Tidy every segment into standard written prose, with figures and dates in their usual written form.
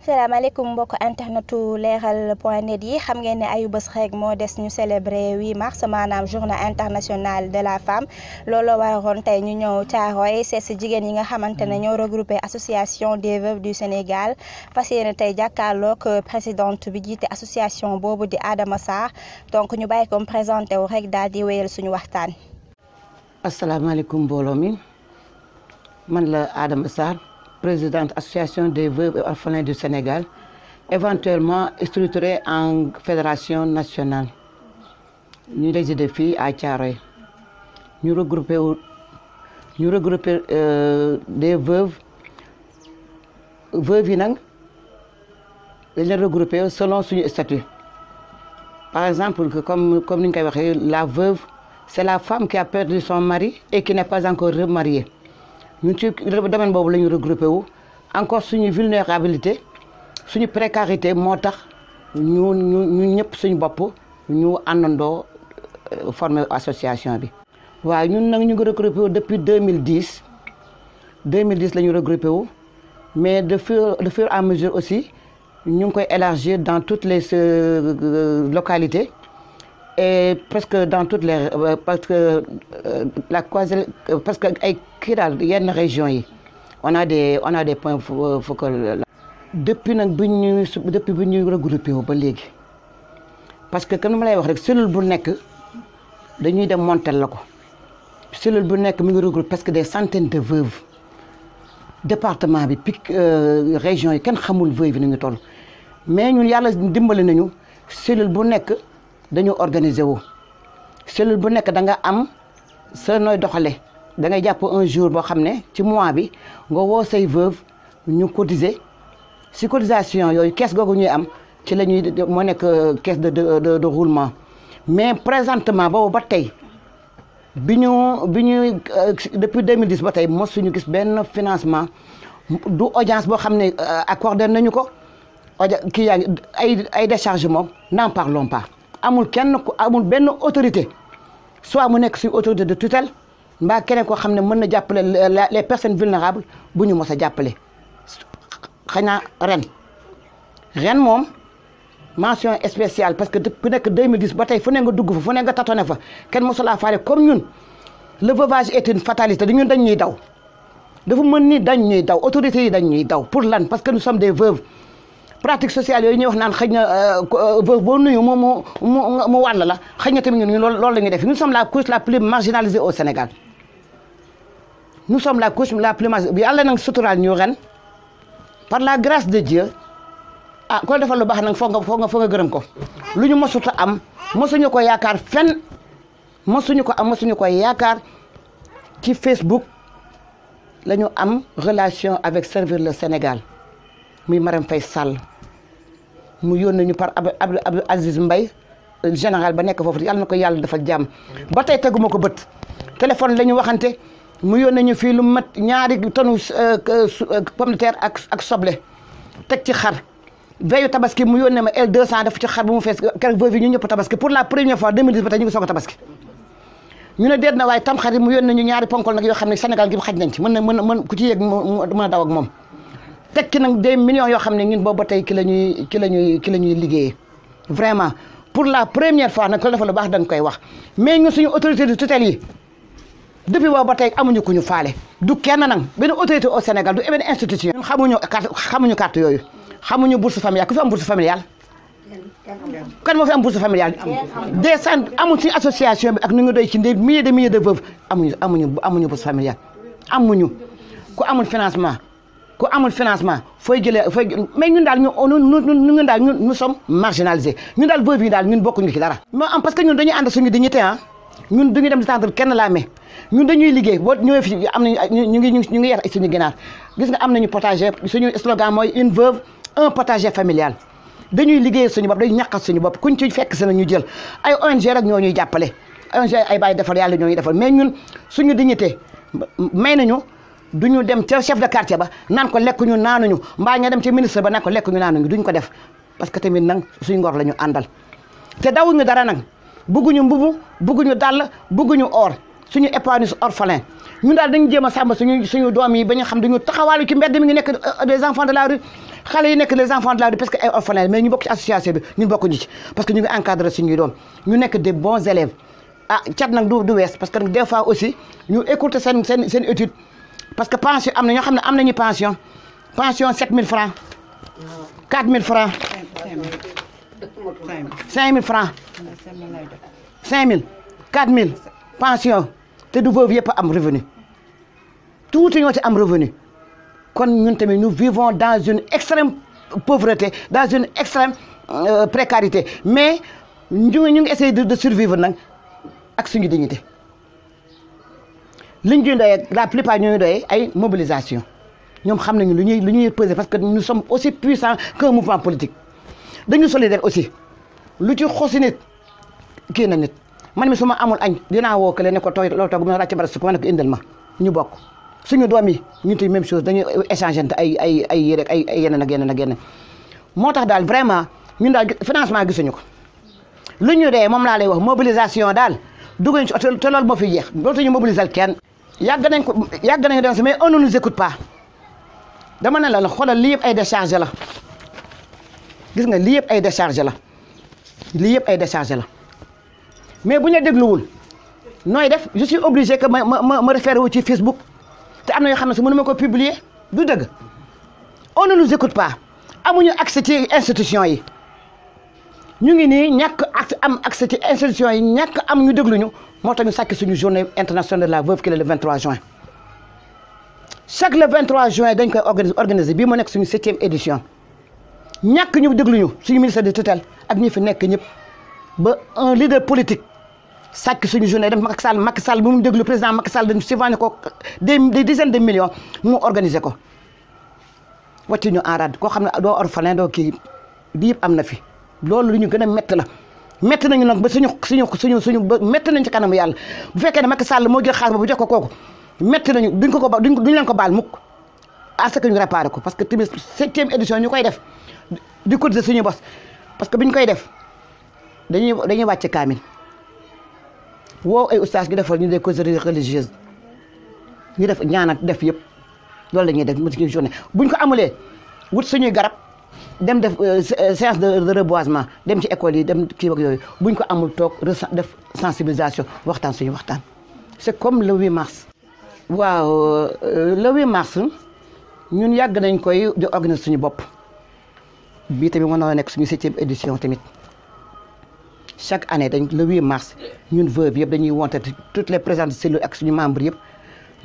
salaamaaleykum mbokk internetu leral.net yi xam ngeen ne ayu bés rek moo des ñu célébrer 8 mars maanaam journée internationale de la femme looloo waroon tey ñu ñëw Thiaroye seet si jigéen yi nga xamante ne ñoo regroupé association des veuves du Sénégal fas yéene tey jàkkaarloog présidente bi jiite association boobu di Adama Sarr donc ñu bàyyi ko mu présenté wu rek daal di wéyal suñu waxtaan. asalaamaaleykum mbooloo mi man la Adama Sarr, présidente association des veuves et orphelins du Sénégal, éventuellement structurée en fédération nationale. Nous résidons ici à Thiaroye. Nous regroupons des veuves. Veuves, nous les regroupons selon son statut. Par exemple, comme nous l'avons dit, la veuve, c'est la femme qui a perdu son mari et qui n'est pas encore remariée. Nous sommes regroupés encore sur une vulnérabilité, sur une précarité, nous avons formé l'association. Nous sommes regroupés depuis 2010. 2010, nous sommes regroupés, mais de fur et à mesure aussi, nous avons élargi dans toutes les localités. Et presque dans toutes les parce que il y a une région on a des points focaux depuis ñu regroupé ba légui parce que comme ma lay wax rek cellule bu nek dañuy dem monter la ko cellule bu nek mi ngi regrouper presque des centaines de veuves département bi région yi kenn xamul veuve ni ñu toll mais ñun yalla dimbali nañu cellule bu nek dañu organiser wu cellule bu nek da nga am sa noy doxale da ngay japp un jour bo xamné ci mois bi nga wo say veuve ñu cotiser ci cotisation yoy caisse gogu ñuy am ci lañuy mo nek caisse de roulement mais présentement bobu ba tay biñu depuis 2010 ba tay mo suñu gis ben financement du audience bo xamné accordé nañu ko ki ay déchargement n'en parlons pas. amul kenn ko amul benn autorité soit mu nekk ci autorité de tutelle mbaa keneen koo xam ne mën na jàppale les personnes vulnérables bu ñu mos a jàppale xanaa ren moom mention spéciale parce que depuis nekk 2010 ba tey fu ne nga dugg fa fu ne nga tatone fa kenn mosulaa faale comme ñun le veuvage est une fatalité ñun dañ ñuy daw dafa mën ni dañ ñuy daw autorités yi dañ ñuy daw pour lan parce que nous sommes des veuves pratique sociale yooyu ñuy wax naan xëy na veuve boo nuyu mu wàll la xëy na tamit ñun loolu la ñuy def nous sommes la couche la plus marginalisée au Sénégal nous sommes la couche la plus marginalisée yàlla nag suturaal ñu ren par la grâce de Dieu ah ko defal lu baax nag foog nga gërëm ko lu ñu mosut a am mosuñu ko yaakaar fenn mosuñu ko yaakaar ci Facebook la ñu am relation avec Servir le Sénégal muy Marème Faye Sall mu yónnee ñu par Abdou Aziz Mbaye général ba nekk foofu yàlla na ko yàlla defal jàmm ba tey teguma ko bët téléphone la ñu waxante mu yónnee ñu fii lu mat ñaari tonu pomme de terre ak soble teg ci xar veillu tabaski mu yónnee ma L200 def ci xar bu mu fees keroog veuve yi ñu ñëpp tabaski pour la première fois 2010 ba tey ñu ngi soog a tabaski ñu ne déet na waaye tam xarit mu yónnee ñu ñaari ponkol nag yoo xam ne Sénégal gi xaj nañ ci mën ku ci yéeg mën a daw ak moom tekki nag des millions yoo xam ne ñun boobu ba tey ki la ñuy liggéeyee vraiment pour la première fois nag ko dafa lu baax da nga koy wax mais ñun suñu autorité de tutelle yi depuis boobu ba tey amuñu ku ñu faale du kenn nag benn autorité au Sénégal du benn institution. ñun xamuñu carte yooyu xamuñu bourse familiale ku fi am bourse familiale kan moo fi am bourse familiale des cent amul suñu association bi ak nu ngi doy ci des milliers de veuves amuñu bourse familiale amuñu ku amul financement. ku amul financement fooy jëlee mais ñun daal nous sommes marginalisés ñun daal veuve yi daal ñun bokkuñu ci dara. moo am parce que ñun dañuy ànd suñu dignité ñun duñu dem di tàntal kenn laa mais ñun dañuy liggéey boo ñëwee fi am nañu ñu ngi yar suñu ginaar gis nga am nañu potager suñu slogan mooy une veuve un potager familial dañuy liggéey suñu bopp dañuy ñaqal suñu bopp kuñ ci fekk si na ñu jël ay ONG rek ñoo ñuy jàppale ONG ay bàyyi defal yàlla ñoo ñuy defal mais ñun suñu dignité may nañu. duñu dem ca chef de quartier ba naan ko lekkuñu naanuñu mbaa nga dem ci ministre ba naan ko lekkuñu naanuñu duñ ko def parce que tamit nag suñu ngor la ñu àndal te dawuñu dara nag bëgguñu mbubu bëgguñu dàll bëgguñu or suñu épargne orphelin ñun daal dañu jéem a sàmm suñu doom yi ba ñu xam dañu taxawaalu ci mbedd mi ngi nekk des enfants de la rue xale yi nekk les enfants de la rue parce que ay orphelins mais ñu bokk ci association bi ñun bokkuñu ci parce que ñu ngi encadré suñuy doom ñu nekk des bons élèves ah cat nag du wees parce que des fois aussi ñu écouter seen étude parce que pension am na ñoo xam ne am nañu pension 7000 francs 4000 francs 5000 francs 5000 4000 pension te du veuve yëpp am revenu tuuti ñoo ci am revenu kon ñun tamit nous vivons dans une extrême pauvreté dans une extrême précarité mais ñu ngi essayer de survivre nag ak suñu dignité liñ ñuy doyee la plupart ñooy doyee ay mobilisation ñoom xam nañu lu ñuy peser parce que nous sommes aussi puissants qu'un mouvement politique dañu solidaire aussi lu ci xosi nit kii na nit man mi su ma amul añ dinaa woo kële ne ko tooy loo toog mu ràcc bara su ko ma ne ko indil ma ñu bokk suñu doom yi ñun tamit même chose dañuy échanger ay yére ay yeneen ak yeneen moo tax daal vraiment ñun daal financement gisuñu ko lu ñu dee moom laa lay wax mobilisation daal dugguñ ci te loolu moo fi jeex dootuñu mobiliser kenn yàgg nañ dem si mais on ne nous écoute pas dama ne la xoolal lii yëpp ay décharge la gis nga lii yëpp ay décharge la mais bu ñu dégluwul nooy def je suis obligé que ma référé wu ci Facebook te am na yoo xam ne si mënu ma ko publier du dëgg on ne nous écoute pas amuñu accès ci institution yi ñu ngi nii ñàkk am accès ci institution yi ñàkk am ñu dégluñu moo tax ñu sàkki suñu journée internationale de la veuve qui est le 23 juin chaque le 23 juin dañ koy organiser bii mu nekk suñu 7e édition ñàkk ñu dégluñu suñu ministère de tutelle ak ñi fi nekk ñëpp ba un leader politique sàkk suñu journée dem Macky Sall bi mu déglu président Macky Sall dañu subventionné ko des dizaines de millions mu organiser ko wàcc ñu en rade koo xam ne doo orphelin doo kii di yëpp am na fi loolu lu ñu gën a métti la métti nañu nag ba suñu ba métti nañ ci kanamu yàlla bu fekkee ne Macky Sall moo jël xaalis boobu jox ko kooku métti nañu duñ leen ko baal mukk à ce que ñu réparé ko parce que tamit 7e édition ñu koy def di cotiser suñu bos parce que biñ koy def dañuy wàcce kaamil woo ay ustaas gi defal ñu des causeries religieuses ñu def ñaanat def yëpp loolu la ñuy def mu ci journée buñ ko amulee wut suñuy garab dem def séance de reboisement dem ci école yi dem kii ak yooyu buñ ko amul toog def sensibilisation waxtaan suñu waxtaan c'est comme le 8 mars waaw le 8 mars ñun yàgg nañ koy di organiser suñu bopp bii tamit mën na nekk suñu 7e édition tamit chaque année dañ le 8 mars ñun veuve yëpp dañuy wonte toutes les présidentes de cellule ak suñu membres yëpp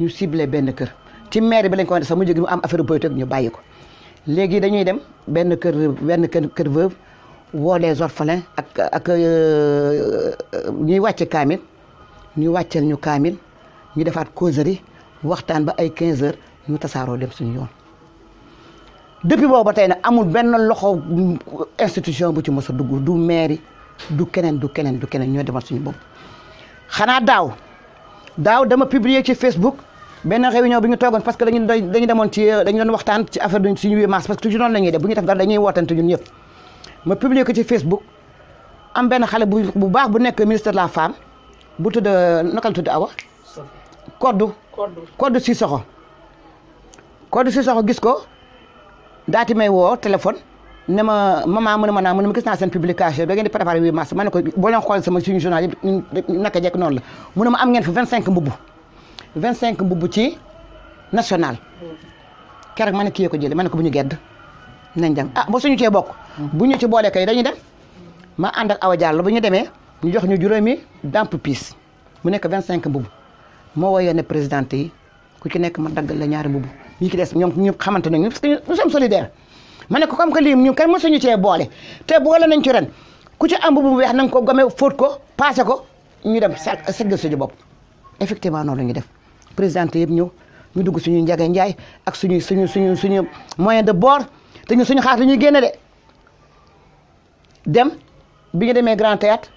ñu ciblé benn kër ci maire bi lañ ko wante sax mu jóge mu am affaire politique ñu bàyyi ko léegi dañuy dem benn kër veuve woo les orphelins ak ñuy wàcce kaamil ñu wàcceel ñu kaamil ñu defaat causerie waxtaan ba ay 15 heures ñu tasaaroo dem suñu yoon depuis boobu ba tey nag amul benn loxo institution bu ci mos a dugg du mairie du keneen ñoo demal suñu bopp xanaa daaw dama publier ci Facebook benn réunion bi ñu toogoon parce que dañu demoon dañu doon waxtaan ci affaire du suñu 8 mars parce que toujours noonu la ñuy def bu ñu def dara dañuy wootante ñun ñëpp ma publier ko ci Facebook am benn xale bu baax bu nekk ministre de la femme bu tudd naka la tudd Awa Koddu Sissoko gis ko daati may woo téléphone ne ma maman mu ne ma gis naa seen publication da ngeen di préparé 8 mars ma ne ko boo leen xool sama suñu journal yëpp naka jekk noonu la mu ne ma am ngeen fi 25 mbubb ci national keroog ma ne kii ko jëlee ma ne ko bu ñu gedd nañ dem ba suñu cee bokk bu ñu ci boole kay dañuy dem ma ànd ak Awa Diallo bu ñu demee ñu jox ñu juróomi damp piis mu nekk 25 mbubb moo woyee ne présidente yi ku ci nekk ma daggal la ñaari mbubb ñi ci des ñoom ñu xamante nañu parce que nous sommes solidaires ma ne ko comme que lii ñu kenn mësuñu cee boole te boole nañ ci ren ku ci am mbubb bu weex na nga ko gome fóot ko passé ko ñu dem seggal suñu bopp effectivement noonu la ñu def présidente yëpp ñëw ñu dugg suñu Njaga Njaay ak suñu moyen de bord te ñu suñu xaalis la ñuy génne de dem bi ñu demee Grand Théâtre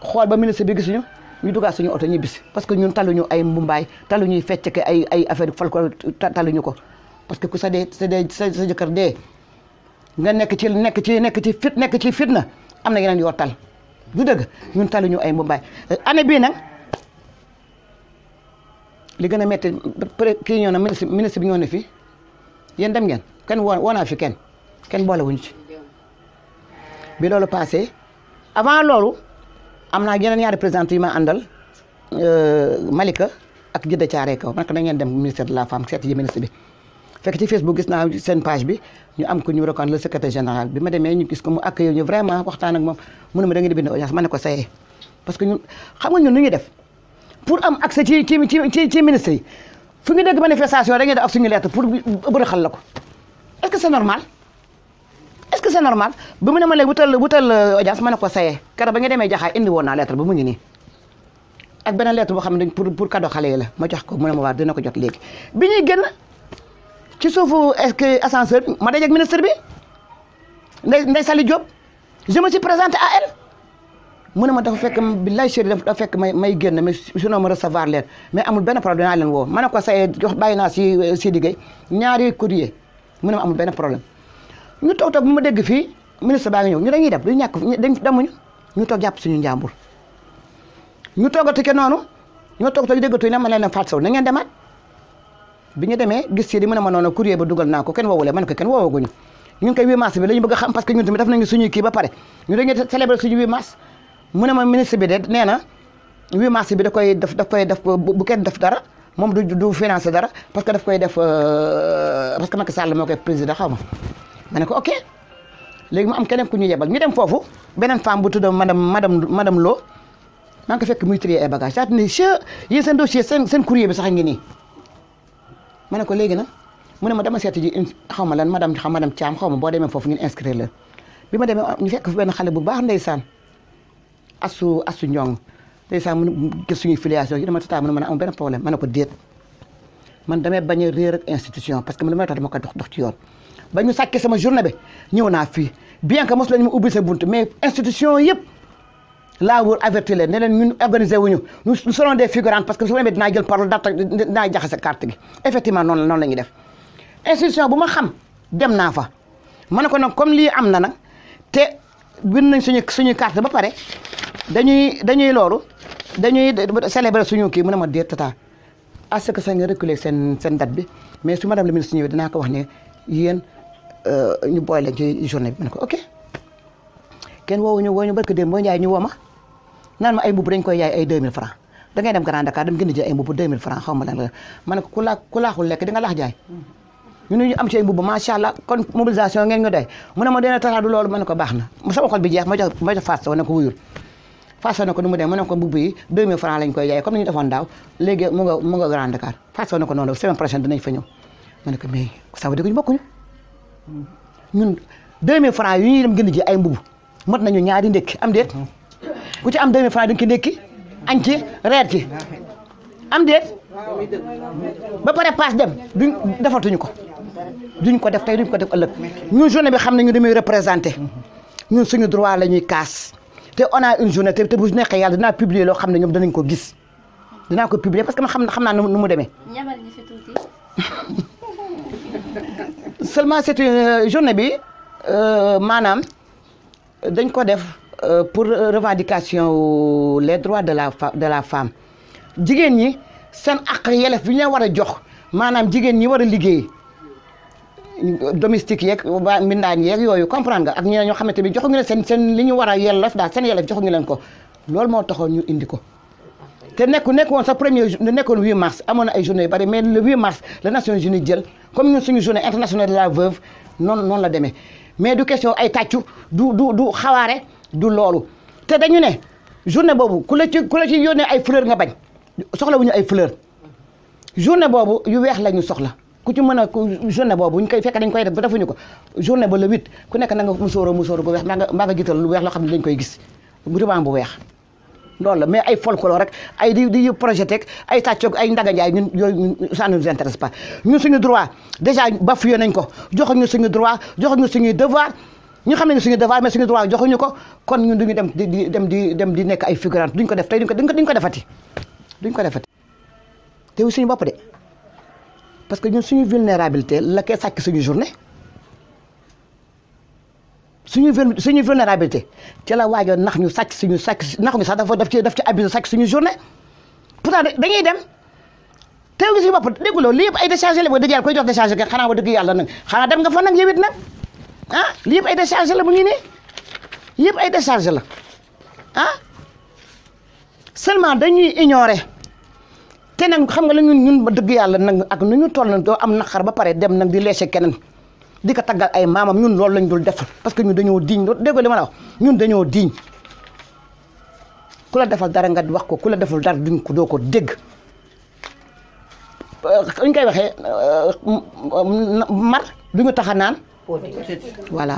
xool ba ministre bi gisuñu ñu duggaat suñu oto ñu bis parce que ñun taluñu ay mbumbaay taluñuy fecc ke ay affaire folklore taluñu ko parce que ku sa jëkkër dee nga nekk ci fitna am na yeneen yoo tal du dëgg ñun taluñu ay mbumbaay année bii nag li gën a métti kii ñëw na ministre bi ñëw na fi yéen dem ngeen kenn woo naa fi kenn kenn boolewuñu ci bi loolu passé avant loolu am naa yeneen ñaari présidente yi ma àndal Malika ak Jidda Thiaroye Kaw man ko da ngeen dem ministère de la femme seet yi ministre bi fekk ci Facebook gis naa seen page bi ñu am ko ñu reconnaître le secrétaire général bi ma demee ñu gis ko mu accueillir ñu vraiment waxtaan ak moom mu ne ma da ngeen di bind audience ma ne ko sayee parce que ñun xam nga ñun nu ñuy def pour am accès ci ministre yi fu ñu dégg manifestation da ngeen di ak suñu lettre pour bëri xal la ko est-ce que c'est normal est-ce que c'est normal bi mu ne ma léegi wutal audience ma ne ko sayee keroog ba nga demee jaxaay indi woon naa lettre ba mu ngi nii ak beneen lettre boo xam ne pour cadeau xale yi la ma jox ko mu ne ma waa dina ko jot léegi bi ñuy génn ci suufu est-ce que ascenseur bi ma dajeeg ministre bi Ndeye Saly Diop je me suis présenté à elle mu ne ma dafa fekk billahi chéri dafa fekk may génn mais sinon ma recevoir leen mais amul benn problème dinaa leen woo ma ne ko sayee jox bàyyi naa si Sidi Gueye ñaari courrier mu ne ma amul benn problème ñu toog bu ma dégg fii ministre baa ngi ñëw ñu dañuy def du ñàkk demuñu ñu toog jàpp suñu njàmbur ñu toogati ke noonu ñoo toog déggatuñ ne ma leen Fatou Sow na ngeen demaat bi ñu demee gis si di mu ne ma noonu courrier ba dugal naa ko kenn woowulee man ko kenn woowaguñu ñu ngi koy 8 mars bi la ñu bëgg a xam parce que ñun tamit def nañu suñuy kii ba pare ñu dañuy célébrer suñu 8 mars mu ne ma ministre bi de nee na 8 mars bi daf koy def bu kenn def dara moom du financer dara parce que daf koy def parce que Macky Sall moo koy président xaw ma ne ko ok léegi mu am keneen ku ñu yebal ñu dem foofu beneen femme bu tudd madame Lo maa ngi ko fekk muy trier ay bagages daa ne yéen seen dossier seen courrier bi sax a ngi nii ma ne ko léegi nag mu ne ma dama seeti ji xaw ma lan madame Thiam xaw ma boo demee foofu ngeen inscrire leen bi ma demee ñu fekk fi benn xale bu baax ndeysaan asu ñong ndeysaan mu gis suñuy filiation yi dama tata mu ne ma ne amul benn problème ma ne ko déet man damay bañ a réer ak institution parce que man damay tax dama ko dox ci yoon ba ñu sàkkee sama journée bi ñëw naa fii bien que mos lañu ma ubbi sa bunt mais institution yëpp laa wër avertir leen ne leen ñun organisé wuñu nous serons des figurantes parce que su ma demee dinaa jël parole dinaa jaxase carte gi effectivement noonu la ñuy def institution bu ma xam dem naa fa ma ne ko nag comme lii am na nag te bind nañ suñu carte ba pare dañuy célébrer suñu kii mu ne ma déet tata à ce que ça nga reculer seen date bi mais su madame la ministre ñëwee dinaa ko wax ne yéen ñu boole leen ci journée bi ma ne ko ok kenn woo ñu barke dem boo njaay ñu woo ma naan ma ay mbubb dañ koy yaay ay 2000 francs da ngay dem Grand Dakar dem gën a jaay ay mbubb 2000 francs xaw ma lan la ma ne ko ku laaxul lekk di nga laax jaay ñu ne ñu am ci ay mbubb macha allah kon mobilisation ngeen ñu doy mu ne ma dina tata du loolu ma ne ko baax na sama xol bi jeex ma jox Fatou Sow ne ko wuyul Fatou Sow ne ko nu mu dem ma ne ko mbubb yi 2000 francs lañ koy jaay comme ni ñu defoon daaw léegi mu nga Grand Dakar Fatou Sow ne ko noonu semaine prochaine dinañ fa ñëw ma ne ko mais ça veut dire que ñu bokkuñu ñun 2000 francs yu ñuy dem gën a ji ay mbubb mot nañu ñaari ndékki am déet ku ci am 2000 francs dañ ko ndékki añ ci reer ci am déet ba pare paas dem defatuñu ko duñ ko def tey duñ ko def ëllëg ñun journée bi xam nañu dañuy représenté ñun suñu droit la ñuy kaas te on a une journée te bu nekkee yàlla dinaa publier loo xam ne ñoom danañ ko gis dinaa ko publier parce que man xam naa nu mu demee. ñamal ñu fi tuuti. seulement c'est une journée bi maanaam dañ ko def pour revendication les droits de la femme jigéen ñi seen àq yelef bi ñu leen war a jox maanaam jigéen ñi war a liggéey domestique yeeg waa mbindaan yeeg yooyu comprendre nga ak ñeneen ñoo xamante ni joxuñu leen seen li ñu war a yelef daal seen yelef joxuñu leen ko loolu moo taxoon ñu indi ko te nekkoon sa premier nekkoon 8 mars amoon na ay journée yu bari mais le 8 mars la Nations Unies jël comme ñun suñu journée internationale de la veuve noonu la demee mais du question ay tàccu du xawaare du loolu te dañu ne journée boobu ku la ci yónnee ay fleur nga bañ soxla wuñu ay fleur journée boobu yu weex la ñu soxla ku ci mën a journée boobu ñu koy fekk dañ koy def ba defuñu ko journée ba le 8 ku nekk na nga musóoro gu weex mbaa nga jiital lu weex loo xam ne dañ koy gis bu ruban bu weex loolu la mais ay folklore rek ay di projeté ay tàccoog ay ndaganjaay ñun yooyu ça ne nous intéresse pas ñun suñu droit déjà bafoué nañ ko joxuñu suñu droit joxuñu suñuy devoir ñu xam ne suñu devoir mais suñu droit joxuñu ko kon ñun duñu dem di nekk ay figurante duñ ko def tey duñ ko defati te wu suñu bopp de parce que ñun suñu vulnérabilité la koy sàkk suñu journée suñu vulnérabilité ci la waajoon nax ñu sàcc nax ñu sax daf ci abusé sàcc suñu journée pourtant dañuy dem teew gi suñu bopp dégguloo lii yëpp ay déchargé la boo dëgg yàlla koy jox déchargé ke xanaa ba dëgg yàlla nag xanaa dem nga fa nag yow it nag ah lii yëpp ay décharge la bu ñu nii yëpp ay décharge la ah seulement dañuy ignorer te nag xam nga la ñun ba dëgg yàlla nag ak nu ñu toll nag doo am naqar ba pare dem nag di léché keneen di ko taggal ay maamam ñun loolu lañ dul def parce que ñun dañoo diñ déggoo li ma la wax ñun dañoo diñ ku la defal dara nga wax ko ku la defal dara duñ ko doo ko dégg ñu koy waxee mar duñu tax a naan voilà